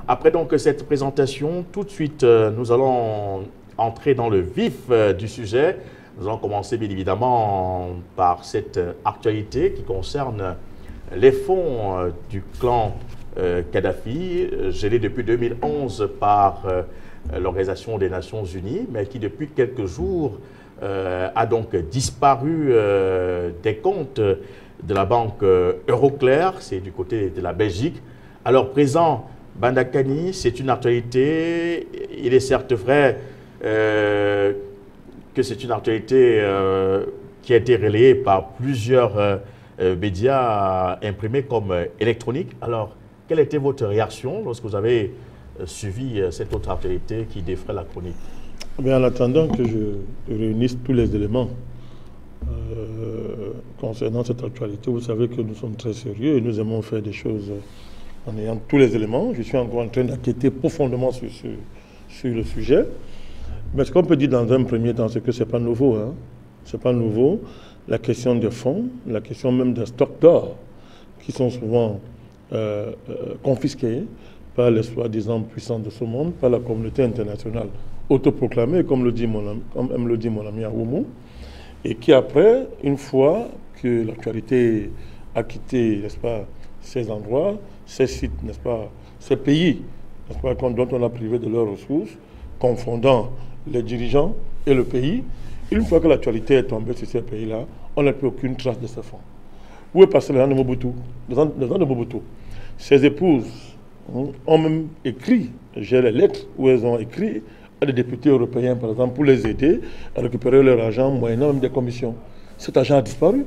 Après donc cette présentation, tout de suite, nous allons entrer dans le vif du sujet. Nous allons commencer bien évidemment par cette actualité qui concerne les fonds du clan Kadhafi, gelés depuis 2011 par l'Organisation des Nations Unies, mais qui depuis quelques jours a donc disparu des comptes de la banque Euroclear, c'est du côté de la Belgique. Alors présent, Banda Kani, c'est une actualité, il est certes vrai que c'est une actualité qui a été relayée par plusieurs médias imprimés comme électroniques. Alors, quelle était votre réaction lorsque vous avez suivi cette autre actualité qui défraie la chronique? En attendant que je réunisse tous les éléments concernant cette actualité, vous savez que nous sommes très sérieux et nous aimons faire des choses en ayant tous les éléments. Je suis encore en train d'enquêter profondément sur le sujet. Mais ce qu'on peut dire dans un premier temps, c'est que ce n'est pas nouveau. Hein. Ce n'est pas nouveau. La question des fonds, la question même des stocks d'or, qui sont souvent confisqués par les soi-disant puissants de ce monde, par la communauté internationale autoproclamée, comme aime le dit mon ami Aoumou, et qui après, une fois que l'actualité a quitté, n'est-ce pas, ces endroits, ces sites, n'est-ce pas, ces pays, n'est-ce pas, dont on a privé de leurs ressources, confondant les dirigeants et le pays, une fois que l'actualité est tombée sur ces pays-là, on n'a plus aucune trace de ces fonds. Où est passé le gens de Mobutu? Les gens de Mobutu. Ses épouses ont même écrit, j'ai les lettres où elles ont écrit à des députés européens, par exemple, pour les aider à récupérer leur argent, moyennant même des commissions. Cet argent a disparu.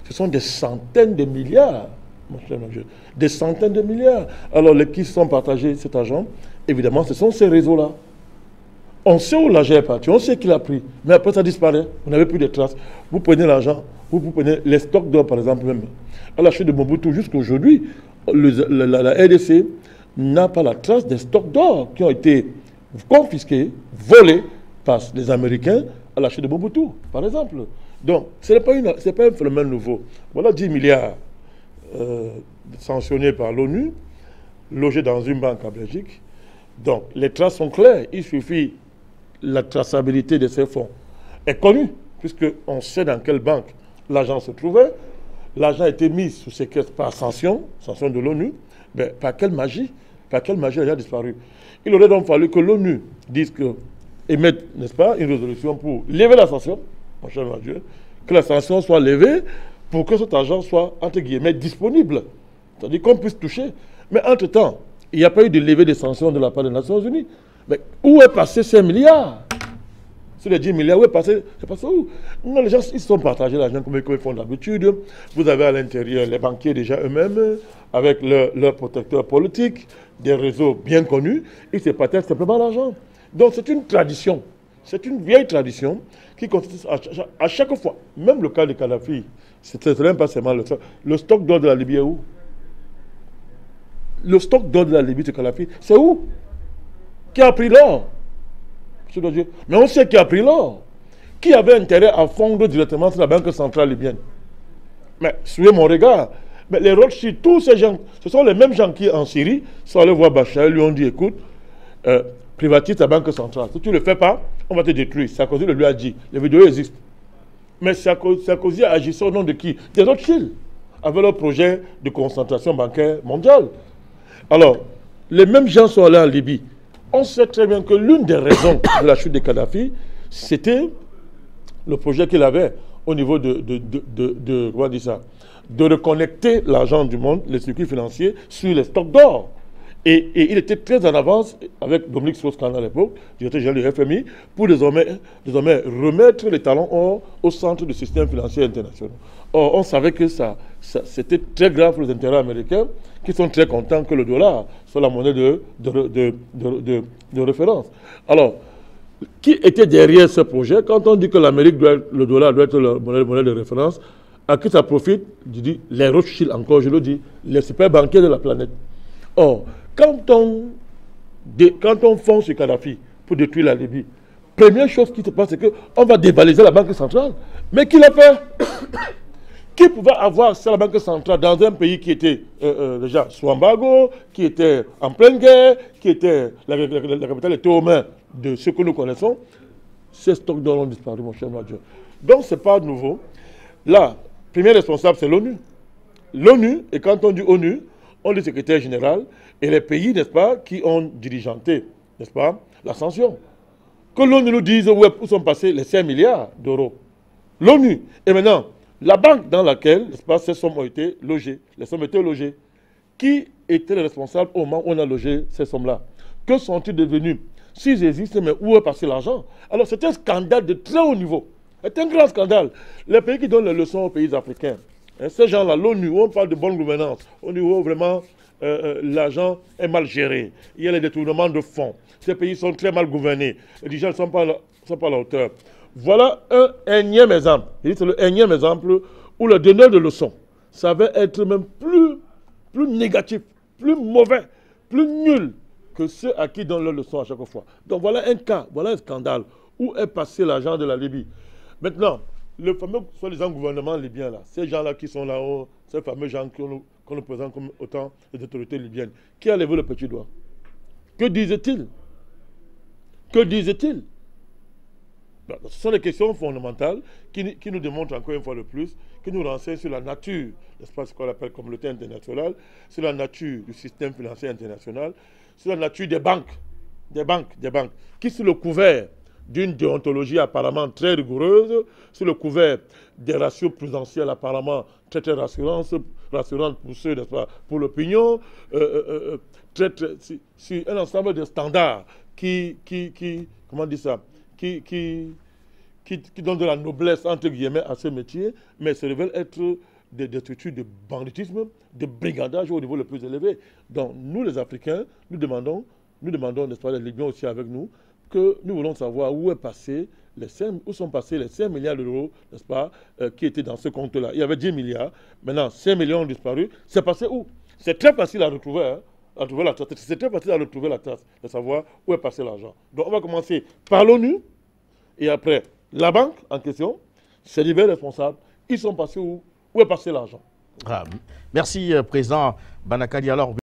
Ce sont des centaines de milliards, mon cher monsieur, des centaines de milliards. Alors, les qui sont partagés cet argent, évidemment, ce sont ces réseaux-là. On sait où l'argent est parti, on sait qu'il a pris, mais après ça disparaît, vous n'avez plus de traces. Vous prenez l'argent, vous prenez les stocks d'or, par exemple, même. À la chute de Mobutu, jusqu'à aujourd'hui, la RDC n'a pas la trace des stocks d'or qui ont été confisqués, volés par les Américains à la chute de Mobutu, par exemple. Donc, ce n'est pas un phénomène nouveau. Voilà 10 milliards sanctionnés par l'ONU, logés dans une banque en Belgique. Donc, les traces sont claires. Il suffit, la traçabilité de ces fonds est connue, puisqu'on sait dans quelle banque l'argent se trouvait. L'argent a été mis sous séquestre par sanction de l'ONU. Mais par quelle magie il a disparu? Il aurait donc fallu que l'ONU dise émette, n'est-ce pas, une résolution pour lever la sanction, mon cher Dieu, que la sanction soit levée pour que cet argent soit, entre guillemets, disponible. C'est-à-dire qu'on puisse toucher. Mais entre-temps, il n'y a pas eu de levée des sanctions de la part des Nations Unies. Mais où est passé ces milliards? Sur les 10 milliards, où est passé? C'est passé où? Non, les gens, ils se sont partagés l'argent comme ils font d'habitude. Vous avez à l'intérieur les banquiers déjà eux-mêmes, avec leurs protecteurs politiques, des réseaux bien connus. Ils se partagent simplement l'argent. Donc c'est une tradition. C'est une vieille tradition qui consiste à chaque fois. Même le cas de Kadhafi, c'est même pas seulement le stock d'or de la Libye est où? Le stock d'or de la Libye de Kadhafi, c'est où? Qui a pris l'or? Mais on sait qui a pris l'or. Qui avait intérêt à fondre directement sur la banque centrale libyenne? Mais suivez mon regard. Mais les Rothschild, tous ces gens, ce sont les mêmes gens qui en Syrie sont allés voir Bachar, lui ont dit écoute, privatise ta banque centrale. Si tu ne le fais pas, on va te détruire. Sarkozy le lui a dit. Les vidéos existent. Mais Sarkozy agissait au nom de qui? Des Rothschild, avec leur projet de concentration bancaire mondiale. Alors, les mêmes gens sont allés en Libye. On sait très bien que l'une des raisons de la chute de Kadhafi, c'était le projet qu'il avait au niveau comment dire ça, de reconnecter l'argent du monde, les circuits financiers, sur les stocks d'or. Et il était très en avance avec Dominique Strauss-Kahn à l'époque, directeur général du FMI, pour désormais remettre les talons or au centre du système financier international. Or, on savait que c'était très grave pour les intérêts américains, qui sont très contents que le dollar soit la monnaie de référence. Alors, qui était derrière ce projet? Quand on dit que le dollar doit être la monnaie de référence, à qui ça profite? Je dis les Rothschild, encore je le dis, les super banquiers de la planète. Or, quand on fonce sur Kadhafi pour détruire la Libye, première chose qui se passe, c'est qu'on va dévaliser la banque centrale. Mais qui l'a fait? Qui pouvait avoir sur la Banque centrale dans un pays qui était déjà sous embargo, qui était en pleine guerre, qui était la capitale était aux mains de ceux que nous connaissons, ces stocks d'or ont disparu, mon cher Dieu. Donc, ce n'est pas nouveau. Là, le premier responsable, c'est l'ONU. L'ONU, et quand on dit ONU, on dit secrétaire général, et les pays, n'est-ce pas, qui ont dirigeanté, n'est-ce pas, la sanction. Que l'ONU nous dise où sont passés les 5 milliards d'euros. L'ONU. Et maintenant, la banque dans laquelle, n'est-ce pas, ces sommes ont été logées, les sommes étaient logées. Qui était le responsable au moment où on a logé ces sommes-là? Que sont-ils devenus? S'ils existent, mais où est passé l'argent? Alors, c'est un scandale de très haut niveau. C'est un grand scandale. Les pays qui donnent les leçons aux pays africains, hein, ces gens-là, l'ONU, où on parle de bonne gouvernance, au niveau vraiment, l'argent est mal géré. Il y a les détournements de fonds. Ces pays sont très mal gouvernés. Les dirigeants ne sont pas à la hauteur. Voilà un énième exemple. C'est le énième exemple où le donneur de leçons savait être même plus négatif, plus mauvais, plus nul que ceux à qui donnent leur leçon à chaque fois. Donc voilà un cas, voilà un scandale. Où est passé l'argent de la Libye? Maintenant, le fameux soi-disant gouvernement libyen, là, ces gens-là qui sont là-haut, ces fameux gens qu'on nous présente comme autant les autorités libyennes, qui a levé le petit doigt? Que disait-il? Que disait-il? Ce sont des questions fondamentales qui nous démontrent encore une fois de plus, qui nous renseignent sur la nature, n'est-ce pas, ce qu'on appelle communauté internationale, sur la nature du système financier international, sur la nature des banques, qui sous le couvert d'une déontologie apparemment très rigoureuse, sous le couvert des ratios prudentiels apparemment très rassurantes pour ceux, n'est-ce pas, pour l'opinion, sur un ensemble de standards comment dire ça, qui donnent de la noblesse, entre guillemets, à ce métier, mais se révèlent être des structures de banditisme, de brigandage au niveau le plus élevé. Donc, nous, les Africains, nous demandons, n'est-ce pas, les Libyens aussi avec nous, que nous voulons savoir où sont passés les 5 milliards d'euros, n'est-ce pas, qui étaient dans ce compte-là. Il y avait 10 milliards, maintenant 5 millions ont disparu. C'est passé où? C'est très facile à retrouver, hein, c'est très facile à retrouver la trace, de savoir où est passé l'argent. Donc on va commencer par l'ONU, et après la banque en question, ses divers responsables, ils sont passés où? Où est passé l'argent? Merci, Président Banakali. Alors,